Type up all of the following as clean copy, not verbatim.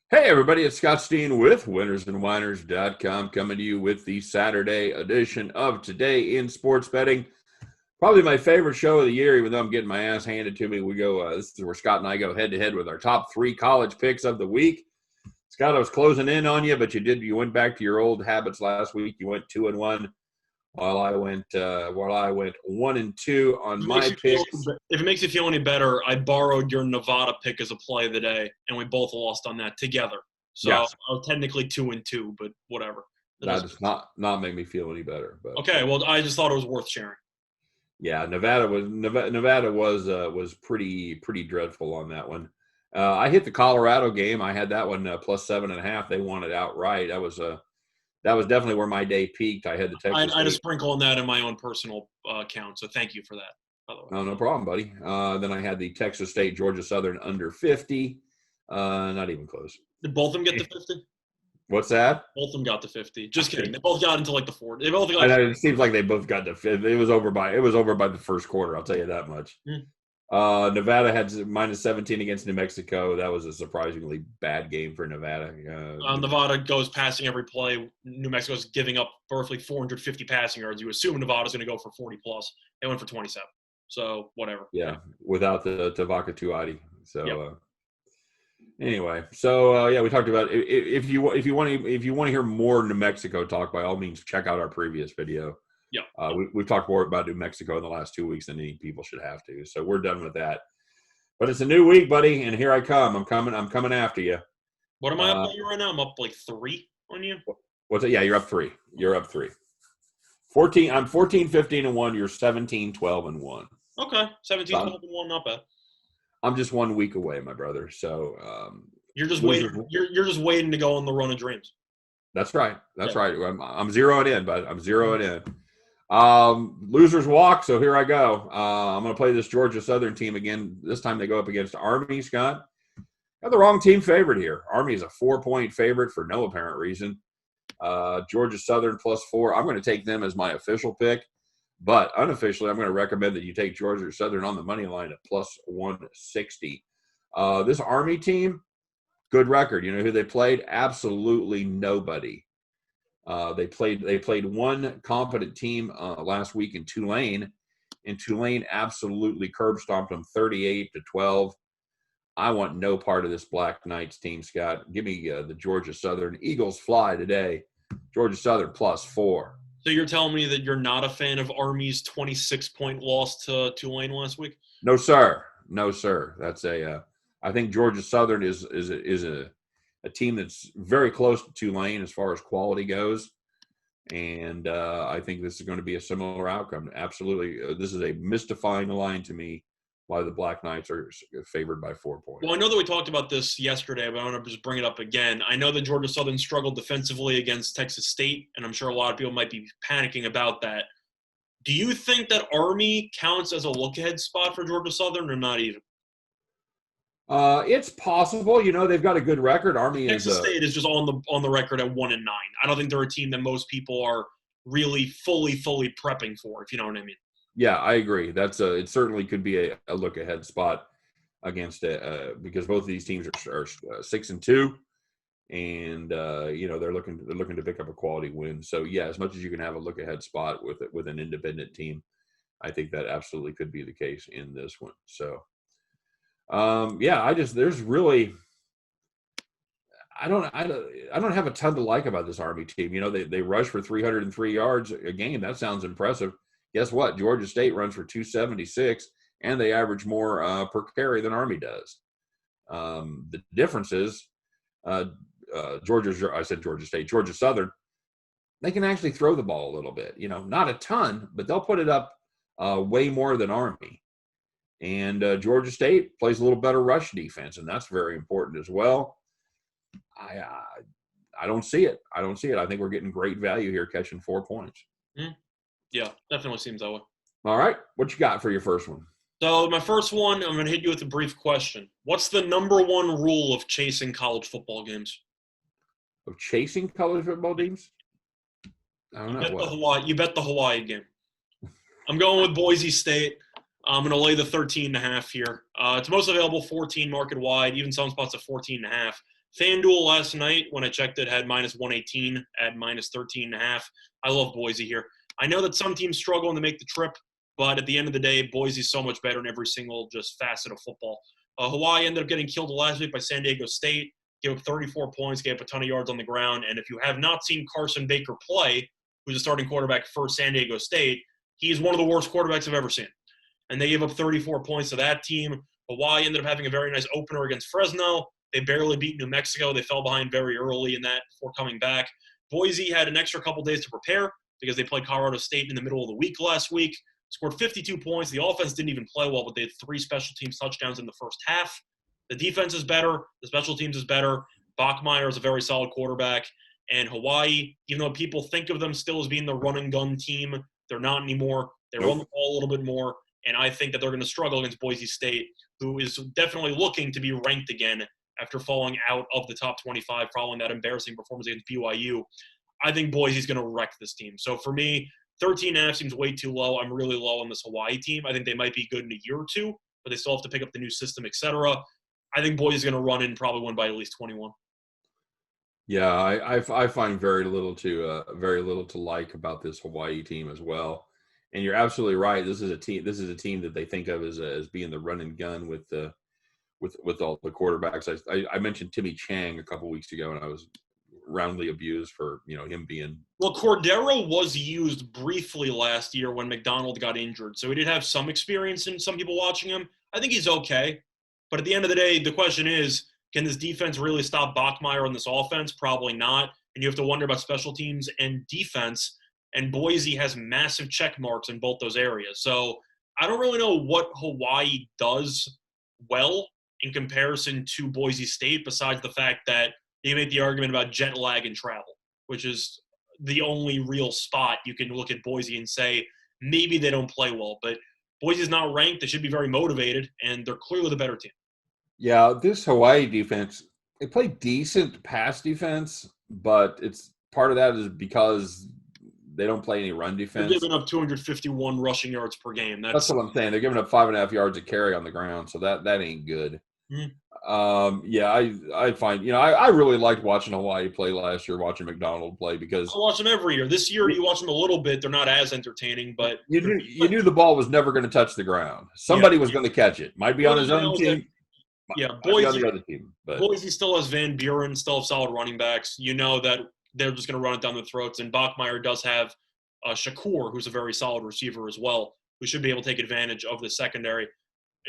Hey everybody, it's Scott Steen with winnersandwhiners.com coming to you with the Saturday edition of Today in Sports Betting. Probably my favorite show of the year, even though I'm getting my ass handed to me. This is where Scott and I go head to head with our top three college picks of the week. Scott, I was closing in on you, but you went back to your old habits last week. You went 2-1 while I went 1-2 on my picks. If it makes you feel any better, I borrowed your Nevada pick as a play of the day, and we both lost on that together. So yes. I was technically 2-2, but whatever. That does not make me feel any better. But okay, well, I just thought it was worth sharing. Yeah, Nevada was pretty dreadful on that one. I hit the Colorado game. I had that one plus 7.5. They won it outright. That was definitely where my day peaked. I had the Texas. I had a sprinkle on that in my own personal account, so thank you for that, by the way. Oh, no problem, buddy. Then I had the Texas State Georgia Southern under 50. Not even close. Did both of them get to 50? What's that? Both of them got to 50. Just kidding. They both got into like the 40. They both got. I know, it seems like they both got to 50. It was over by the first quarter. I'll tell you that much. Nevada had minus 17 against New Mexico. That was a surprisingly bad game for Nevada. Nevada goes passing every play. New Mexico's giving up roughly 450 passing yards. You assume Nevada's going to go for 40 plus. They went for 27. So whatever. Yeah, without the Tavaka Tuati. So. Yep. Anyway, so we talked about if you want to hear more New Mexico talk, by all means check out our previous video. Yeah, we've talked more about New Mexico in the last 2 weeks than any people should have to. So we're done with that. But it's a new week, buddy, and here I come. I'm coming after you. What am I up on you right now? I'm up like 3 on you. What's it? Yeah, you're up 3. You're up 3. 14. I'm 14, 15, and 1. You're 17, 12, and 1. Okay, 17, 12, and 1. Not bad. I'm just 1 week away, my brother. So you're just waiting. You're just waiting to go on the run of dreams. That's right. That's right. I'm zeroing in, but I'm zeroing in. Losers walk. So here I go. I'm going to play this Georgia Southern team again. This time they go up against Army. Scott, got the wrong team favorite here. Army is a 4-point favorite for no apparent reason. Georgia Southern +4. I'm going to take them as my official pick. But unofficially, I'm going to recommend that you take Georgia Southern on the money line at +160. This Army team, good record. You know who they played? Absolutely nobody. They played one competent team last week in Tulane, and Tulane absolutely curb stomped them 38-12. I want no part of this Black Knights team, Scott. Give me the Georgia Southern. Eagles fly today. Georgia Southern +4. So you're telling me that you're not a fan of Army's 26-point loss to Tulane last week? No, sir. No, sir. That's I think Georgia Southern is a team that's very close to Tulane as far as quality goes, and I think this is going to be a similar outcome. Absolutely, this is a mystifying line to me. Why the Black Knights are favored by 4 points. Well, I know that we talked about this yesterday, but I want to just bring it up again. I know that Georgia Southern struggled defensively against Texas State, and I'm sure a lot of people might be panicking about that. Do you think that Army counts as a look-ahead spot for Georgia Southern or not even? It's possible. You know, they've got a good record. Texas State is just on the record at 1-9. I don't think they're a team that most people are really fully prepping for, if you know what I mean. Yeah, I agree. It certainly could be a look ahead spot against it because both of these teams are 6-2, and they're looking to pick up a quality win. So yeah, as much as you can have a look ahead spot with an independent team, I think that absolutely could be the case in this one. So there's really I don't have a ton to like about this Army team. You know, they rush for 303 yards a game. That sounds impressive. Guess what? Georgia State runs for 276, and they average more per carry than Army does. The difference is Georgia Southern, they can actually throw the ball a little bit. You know, not a ton, but they'll put it up way more than Army. And Georgia State plays a little better rush defense, and that's very important as well. I don't see it. I think we're getting great value here catching 4 points. Yeah, definitely seems that way. All right. What you got for your first one? So my first one, I'm going to hit you with a brief question. What's the number one rule of chasing college football games? Of chasing college football games? I don't know. You bet the Hawaii game. I'm going with Boise State. I'm going to lay the 13.5 here. It's most available 14 market wide, even some spots at 14.5. FanDuel last night, when I checked it, had minus 118 at minus 13.5. I love Boise here. I know that some teams struggle to make the trip, but at the end of the day, Boise's so much better in every single just facet of football. Hawaii ended up getting killed last week by San Diego State. Gave up 34 points, gave up a ton of yards on the ground. And if you have not seen Carson Baker play, who's a starting quarterback for San Diego State, he is one of the worst quarterbacks I've ever seen. And they gave up 34 points to that team. Hawaii ended up having a very nice opener against Fresno. They barely beat New Mexico. They fell behind very early in that before coming back. Boise had an extra couple days to prepare because they played Colorado State in the middle of the week last week. Scored 52 points. The offense didn't even play well, but they had 3 special teams touchdowns in the first half. The defense is better. The special teams is better. Bachmeier is a very solid quarterback. And Hawaii, even though people think of them still as being the run-and-gun team, they're not anymore. They run the ball a little bit more. And I think that they're going to struggle against Boise State, who is definitely looking to be ranked again after falling out of the top 25 following that embarrassing performance against BYU. I think Boise's going to wreck this team. So for me, 13.5 seems way too low. I'm really low on this Hawaii team. I think they might be good in a year or two, but they still have to pick up the new system, etc. I think Boise's going to run in, probably win by at least 21. Yeah, I find very little to like about this Hawaii team as well. And you're absolutely right. This is a team that they think of as being the run and gun with all the quarterbacks. I mentioned Timmy Chang a couple weeks ago, and I was roundly abused for him being. Well, Cordero was used briefly last year when McDonald got injured, so he did have some experience in some people watching him. I think he's okay, but at the end of the day, the question is, can this defense really stop Bachmeier on this offense? Probably not. And you have to wonder about special teams and defense. And Boise has massive check marks in both those areas. So I don't really know what Hawaii does well in comparison to Boise State, besides the fact that they make the argument about jet lag and travel, which is the only real spot you can look at Boise and say maybe they don't play well. But Boise's not ranked. They should be very motivated, and they're clearly the better team. Yeah, this Hawaii defense, they play decent pass defense, but it's part of that is because they don't play any run defense. They're giving up 251 rushing yards per game. That's what I'm saying. They're giving up 5.5 yards a carry on the ground, so that ain't good. Mm-hmm. Yeah, I find I really liked watching Hawaii play last year, watching McDonald play because I watch them every year. This year you watch them a little bit. They're not as entertaining, but you knew the ball was never going to touch the ground. Somebody was going to catch it. Might be on his own team. Yeah, Boise on the other team. But Boise still has Van Buren, still have solid running backs. You know that they're just going to run it down their throats. And Bachmeier does have Shakur, who's a very solid receiver as well, who should be able to take advantage of the secondary.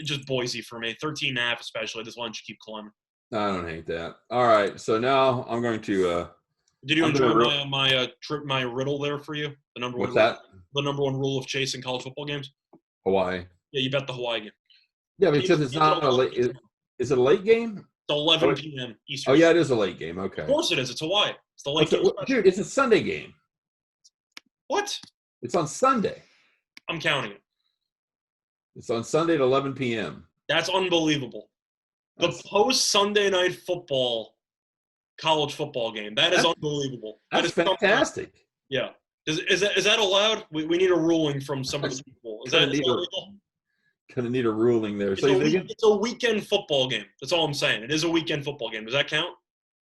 Just Boise for me. 13.5 especially. This line should keep climbing. I don't hate that. All right, so now I'm going to Did you enjoy my riddle there for you? The number one. What's that? The number one rule of chasing college football games? Hawaii. Yeah, you bet the Hawaii game. Yeah, because it's not a late – is it a late game? It's 11 p.m. Eastern. Oh, yeah, it is a late game. Okay. Of course it is. It's Hawaii. It's the late game. Dude, it's a Sunday game. What? It's on Sunday. I'm counting it. It's on Sunday at 11 p.m. That's unbelievable. The post-Sunday night football college football game. That is unbelievable. That's fantastic. Yeah. Is that allowed? We need a ruling from some of the people. Is that illegal? Going to need a ruling there. It's a weekend football game. That's all I'm saying. It is a weekend football game. Does that count?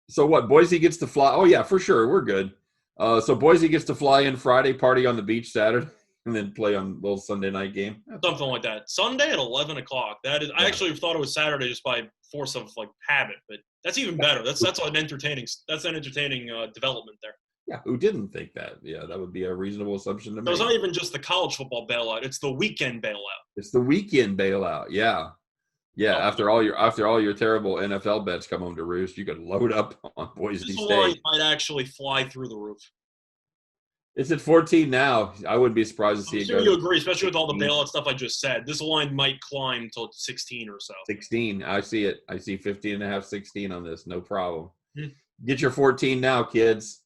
So what? Boise gets to fly. Oh, yeah, for sure. We're good. So Boise gets to fly in Friday, party on the beach Saturday, and then play on a little Sunday night game. Something like that. Sunday at 11 o'clock. That is. Yeah. I actually thought it was Saturday just by force of habit, but that's even better. That's an entertaining. That's an entertaining development there. Yeah, who didn't think that? Yeah, that would be a reasonable assumption to make. It's not even just the college football bailout; it's the weekend bailout. It's the weekend bailout. Yeah. After all your terrible NFL bets come home to roost, you could load up on Boise State. Line might actually fly through the roof. It's at 14 now. I wouldn't be surprised to see it go. You agree, especially with all the bailout stuff I just said. This line might climb to 16 or so. 16. I see it. I see 15.5, 16 on this. No problem. Mm-hmm. Get your 14 now, kids.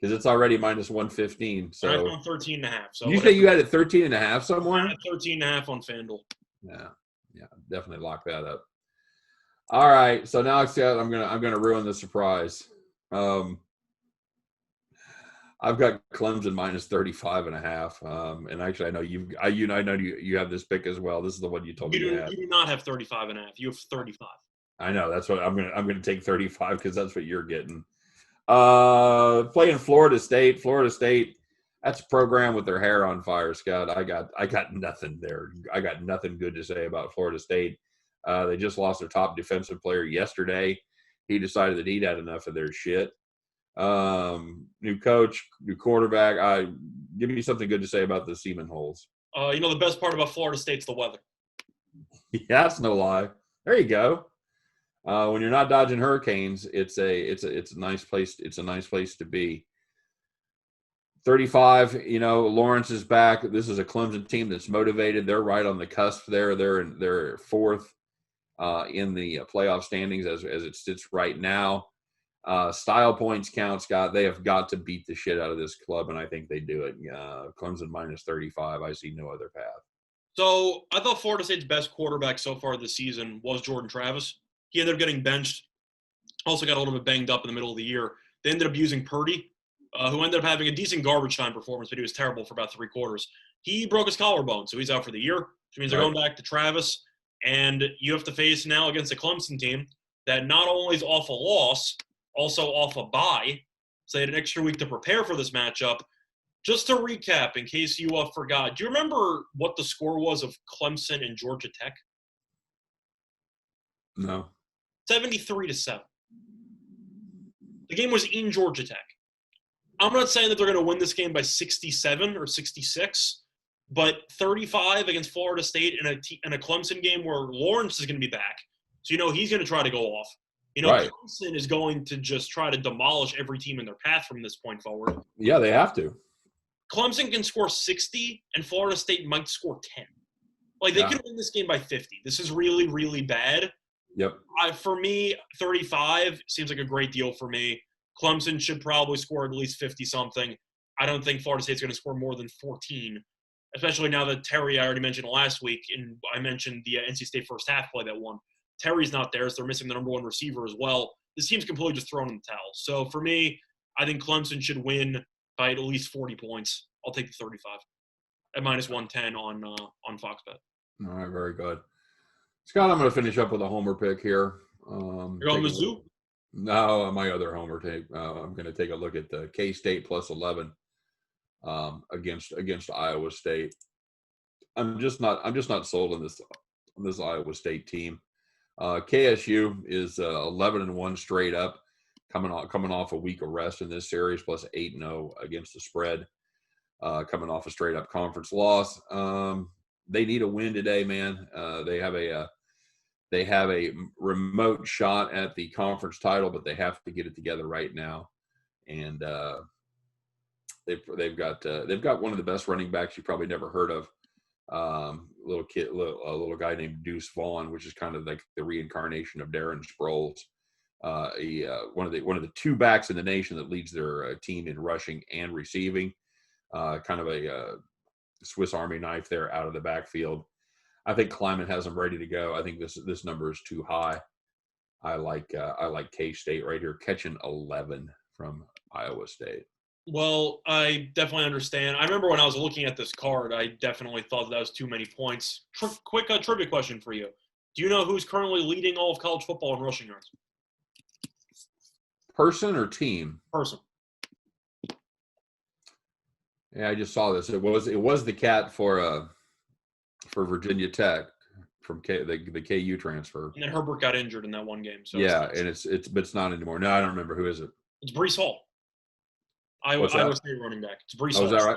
Because it's already minus 115. So I'm on 13.5. So you say you had it 13.5 somewhere? I'm at 13.5 on FanDuel. Yeah, definitely lock that up. All right, so now I'm gonna ruin the surprise. I've got Clemson minus 35.5. And actually, I know you have this pick as well. This is the one you told me to have. You do not have 35.5. You have 35. I know that's what I'm gonna take 35 because that's what you're getting. Playing Florida State. Florida State. That's a program with their hair on fire, Scott. I got nothing there. I got nothing good to say about Florida State. They just lost their top defensive player yesterday. He decided that he'd had enough of their shit. New coach, new quarterback. Give me something good to say about the Seaman Holes. The best part about Florida State's the weather. Yeah, that's no lie. There you go. When you're not dodging hurricanes, it's a nice place. It's a nice place to be. 35. Lawrence is back. This is a Clemson team that's motivated. They're right on the cusp there. They're fourth in the playoff standings as it sits right now. Style points count, Scott. They have got to beat the shit out of this club, and I think they do it. Clemson minus 35. I see no other path. So I thought Florida State's best quarterback so far this season was Jordan Travis. He ended up getting benched. Also got a little bit banged up in the middle of the year. They ended up using Purdy, who ended up having a decent garbage time performance, but he was terrible for about 3 quarters. He broke his collarbone, so he's out for the year, which means they're going back to Travis. And you have to face now against a Clemson team that not only is off a loss, also off a bye. So they had an extra week to prepare for this matchup. Just to recap, in case you forgot, do you remember what the score was of Clemson and Georgia Tech? No. 73-7. The game was in Georgia Tech. I'm not saying that they're going to win this game by 67 or 66, but 35 against Florida State in a Clemson game where Lawrence is going to be back. So, he's going to try to go off. Right. Clemson is going to just try to demolish every team in their path from this point forward. Yeah, they have to. Clemson can score 60, and Florida State might score 10. They could win this game by 50. This is really, really bad. Yep. For me, 35 seems like a great deal for me. Clemson should probably score at least 50-something. I don't think Florida State's going to score more than 14, especially now that Terry, I already mentioned last week, and I mentioned the NC State first half play that won. Terry's not there, so they're missing the number 1 receiver as well. This team's completely just thrown in the towel. So for me, I think Clemson should win by at least 40 points. I'll take the 35 at minus 110 on Fox Bet. All right, very good. Scott, I'm going to finish up with a homer pick here. You're going Mizzou? No, my other homer take. I'm going to take a look at the K-State plus 11 against Iowa State. I'm just not sold on this Iowa State team. KSU is 11-1 straight up, coming off a week of rest in this series, plus 8-0 against the spread, coming off a straight up conference loss. They need a win today, man. They have a remote shot at the conference title, but they have to get it together right now. And they've got one of the best running backs you probably never heard of. A little guy named Deuce Vaughn, which is kind of like the reincarnation of Darren Sproles. One of the 2 backs in the nation that leads their team in rushing and receiving. Kind of a Swiss Army knife there out of the backfield. I think Kleiman has them ready to go. I think this number is too high. I like K-State right here, catching 11 from Iowa State. Well, I definitely understand. I remember when I was looking at this card, I definitely thought that was too many points. Quick trivia question for you. Do you know who's currently leading all of college football in rushing yards? Person or team? Person. Yeah, I just saw this. It was the cat for Virginia Tech from the KU transfer. And then Herbert got injured in that one game. So yeah, and it's not anymore. No, I don't remember. Who is it? It's Breece Hall. Iowa State running back. It's Breece Hall. Is that right?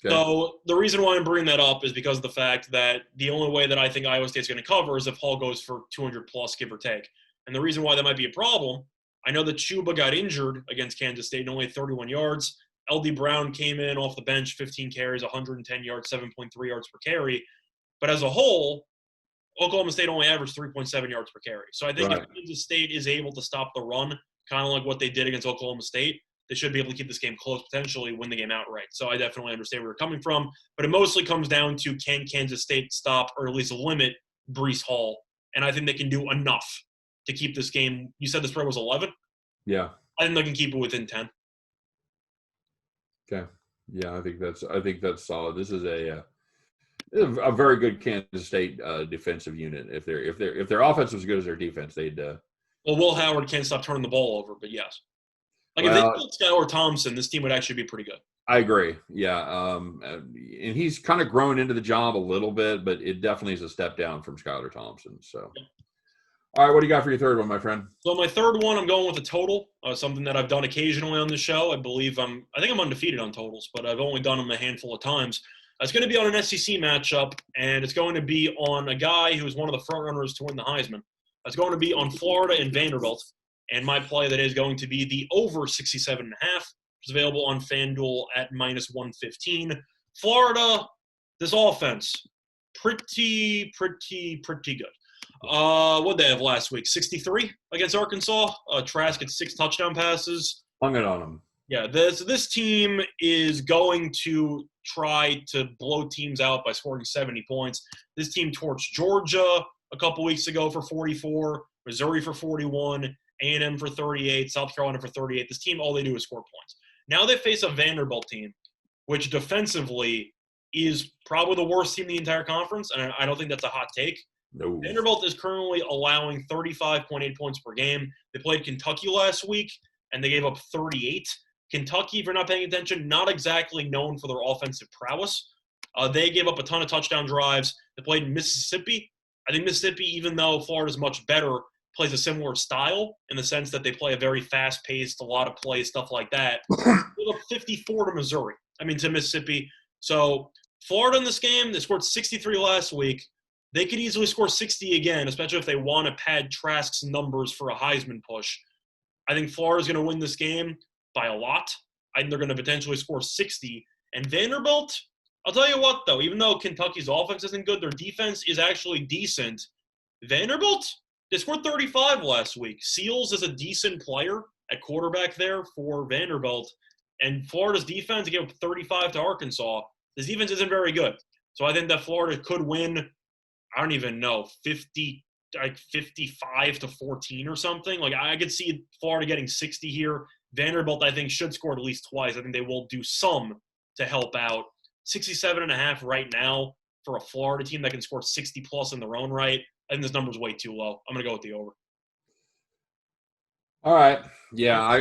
Okay. So the reason why I'm bringing that up is because of the fact that the only way that I think Iowa State's going to cover is if Hall goes for 200 plus, give or take. And the reason why that might be a problem, I know that Chuba got injured against Kansas State and only had 31 yards. LD Brown came in off the bench, 15 carries, 110 yards, 7.3 yards per carry. But as a whole, Oklahoma State only averaged 3.7 yards per carry. So I think if Kansas State is able to stop the run, kind of like what they did against Oklahoma State, they should be able to keep this game close, potentially win the game outright. So I definitely understand where you're coming from. But it mostly comes down to, can Kansas State stop or at least limit Breece Hall? And I think they can do enough to keep this game. You said the spread was 11? Yeah. I think they can keep it within 10. Okay. Yeah, I think that's solid. This is A very good Kansas State defensive unit. If their offense was as good as their defense, they'd. Well, Will Howard can't stop turning the ball over, but yes. Like if they Well, killed Skylar Thompson, this team would actually be pretty good. I agree. Yeah, and he's kind of grown into the job a little bit, but it definitely is a step down from Skylar Thompson. So, all right, what do you got for your third one, my friend? So my third one, I'm going with a total, something that I've done occasionally on the show. I think I'm undefeated on totals, but I've only done them a handful of times. It's going to be on an SEC matchup, and it's going to be on a guy who is one of the front runners to win the Heisman. It's going to be on Florida and Vanderbilt, and my play that is going to be the over 67.5. It's available on FanDuel at -115. Florida, this offense, pretty good. What did they have last week? 63 against Arkansas. Trask had 6 touchdown passes. Hung it on them. Yeah, this team is going to try to blow teams out by scoring 70 points. This team torched Georgia a couple weeks ago for 44, Missouri for 41, A&M for 38, South Carolina for 38. This team, all they do is score points. Now they face a Vanderbilt team, which defensively is probably the worst team in the entire conference, and I don't think that's a hot take. No. Vanderbilt is currently allowing 35.8 points per game. They played Kentucky last week, and they gave up 38. Kentucky, if you're not paying attention, not exactly known for their offensive prowess. They gave up a ton of touchdown drives. They played Mississippi. I think Mississippi, even though Florida's much better, plays a similar style in the sense that they play a very fast-paced, a lot of plays, stuff like that. They gave up 54 to Mississippi. So Florida in this game, they scored 63 last week. They could easily score 60 again, especially if they want to pad Trask's numbers for a Heisman push. I think Florida's going to win this game by a lot. I think they're going to potentially score 60. And Vanderbilt, I'll tell you what, though, even though Kentucky's offense isn't good, their defense is actually decent. Vanderbilt, they scored 35 last week. Seals is a decent player at quarterback there for Vanderbilt. And Florida's defense gave up 35 to Arkansas. This defense isn't very good. So I think that Florida could win, I don't even know, 55 to 14 or something. Like I could see Florida getting 60 here. Vanderbilt, I think, should score at least twice. I think they will do some to help out. 67.5 right now for a Florida team that can score 60 plus in their own right. I think this number's way too low. I'm going to go with the over. All right. Yeah,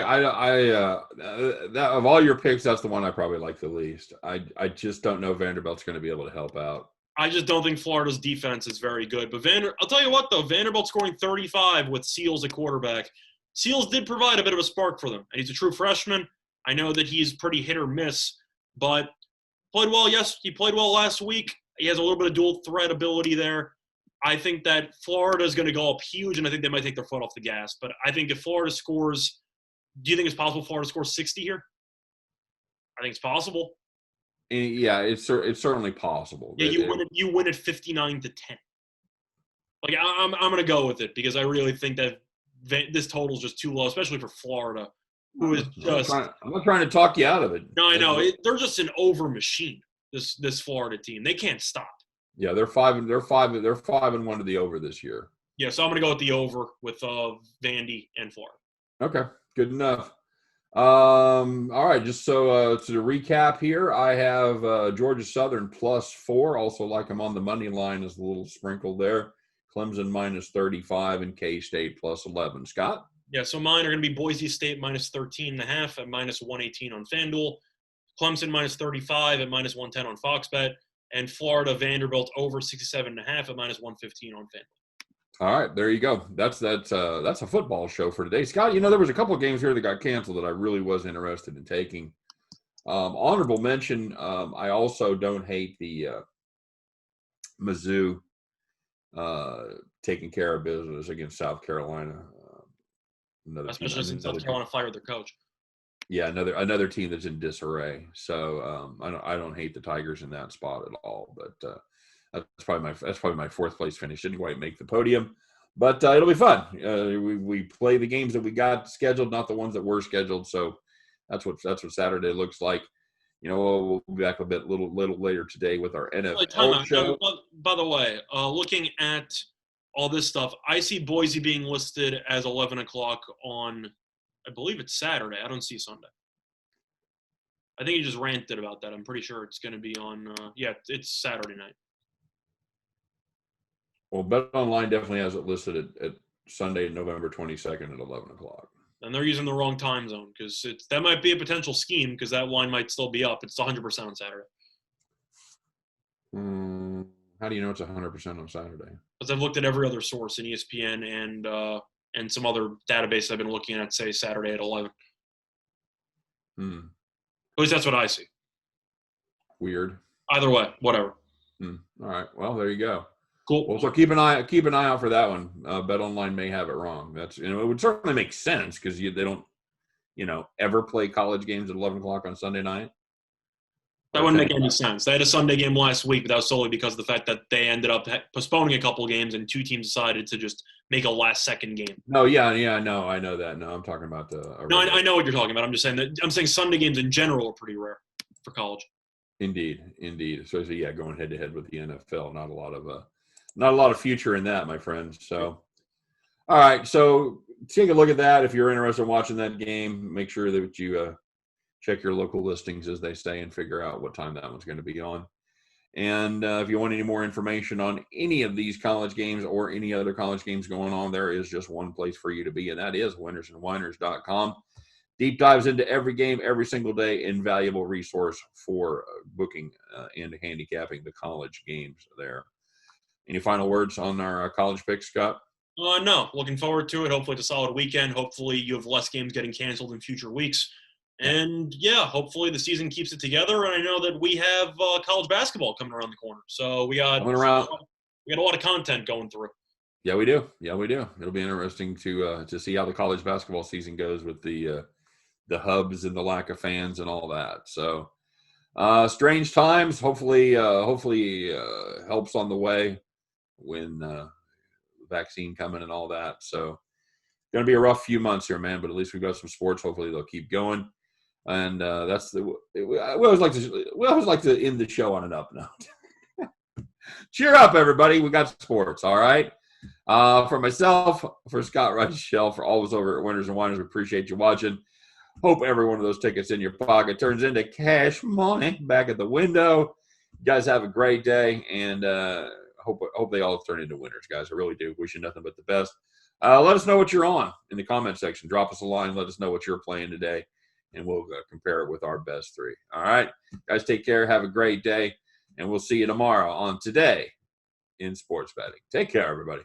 that of all your picks, that's the one I probably like the least. I just don't know Vanderbilt's going to be able to help out. I just don't think Florida's defense is very good. But I'll tell you what, though, Vanderbilt scoring 35 with Seals at quarterback. Seals did provide a bit of a spark for them. And he's a true freshman. I know that he's pretty hit or miss, but played well. Yes, he played well last week. He has a little bit of dual threat ability there. I think that Florida is going to go up huge, and I think they might take their foot off the gas. But I think if Florida scores, do you think it's possible Florida scores 60 here? I think it's possible. Yeah, it's certainly possible. Yeah, you win it 59 to 10. Like I'm going to go with it because I really think that this total is just too low, especially for Florida, who is just. I'm not trying to talk you out of it. No, I know they're just an over machine. This Florida team, they can't stop. Yeah, they're 5-1 to the over this year. Yeah, so I'm going to go with the over with Vandy and Florida. Okay, good enough. All right, just so to recap here, I have Georgia Southern +4. Also like them on the money line as a little sprinkle there. Clemson -35 and K-State +11. Scott? Yeah, so mine are going to be Boise State -13.5 at -118 on FanDuel. Clemson -35 at -110 on Fox Bet. And Florida Vanderbilt over 67.5 at -115 on FanDuel. All right, there you go. That's a football show for today. Scott, there was a couple of games here that got canceled that I really was interested in taking. Honorable mention, I also don't hate the Mizzou taking care of business against South Carolina. Especially since South Carolina fired their coach. Yeah, another team that's in disarray. So I don't hate the Tigers in that spot at all. But that's probably my fourth place finish. Didn't quite make the podium, but it'll be fun. We play the games that we got scheduled, not the ones that were scheduled. So that's what Saturday looks like. We'll be back a little later today with our NFL show. By the way, looking at all this stuff, I see Boise being listed as 11 o'clock on. I believe it's Saturday. I don't see Sunday. I think he just ranted about that. I'm pretty sure it's going to be on it's Saturday night. Well, Bet Online definitely has it listed at Sunday, November 22nd at 11 o'clock. And they're using the wrong time zone because that might be a potential scheme because that line might still be up. It's 100% on Saturday. How do you know it's 100% on Saturday? Because I've looked at every other source in ESPN and some other database I've been looking at, say Saturday at 11. At least that's what I see. Weird. Either way, whatever. All right. Well, there you go. Cool. Well, so keep an eye out for that one. Bet Online may have it wrong. That's it would certainly make sense because they don't ever play college games at 11 o'clock on Sunday night. That wouldn't make any sense. They had a Sunday game last week, but that was solely because of the fact that they ended up postponing a couple games and two teams decided to just make a last-second game. No, yeah, I know that. No, I'm talking about the. No, I know what you're talking about. I'm just saying that Sunday games in general are pretty rare for college. Indeed. So yeah, going head to head with the NFL, not a lot of future in that, my friends. So, all right, so take a look at that. If you're interested in watching that game, make sure that you check your local listings, as they say, and figure out what time that one's going to be on. And if you want any more information on any of these college games or any other college games going on, there is just one place for you to be, and that is winnersandwhiners.com. Deep dives into every game, every single day, invaluable resource for booking and handicapping the college games there. Any final words on our college picks, Scott? No. Looking forward to it. Hopefully it's a solid weekend. Hopefully you have less games getting canceled in future weeks. And, hopefully the season keeps it together. And I know that we have college basketball coming around the corner. So we got a lot of content going through. Yeah, we do. It'll be interesting to see how the college basketball season goes with the hubs and the lack of fans and all that. So strange times. Hopefully helps on the way when vaccine coming and all that. So going to be a rough few months here, man, but at least we've got some sports. Hopefully they'll keep going. And we always like to end the show on an up note. Cheer up, everybody. We got sports. All right. For myself, for Scott Reichel, for all of us over at Winners and Winers, we appreciate you watching. Hope every one of those tickets in your pocket turns into cash money back at the window. You guys have a great day, and hope they all turn into winners, guys. I really do. Wish you nothing but the best. Let us know what you're on in the comment section. Drop us a line. Let us know what you're playing today, and we'll compare it with our best three. All right? Guys, take care. Have a great day, and we'll see you tomorrow on Today in Sports Betting. Take care, everybody.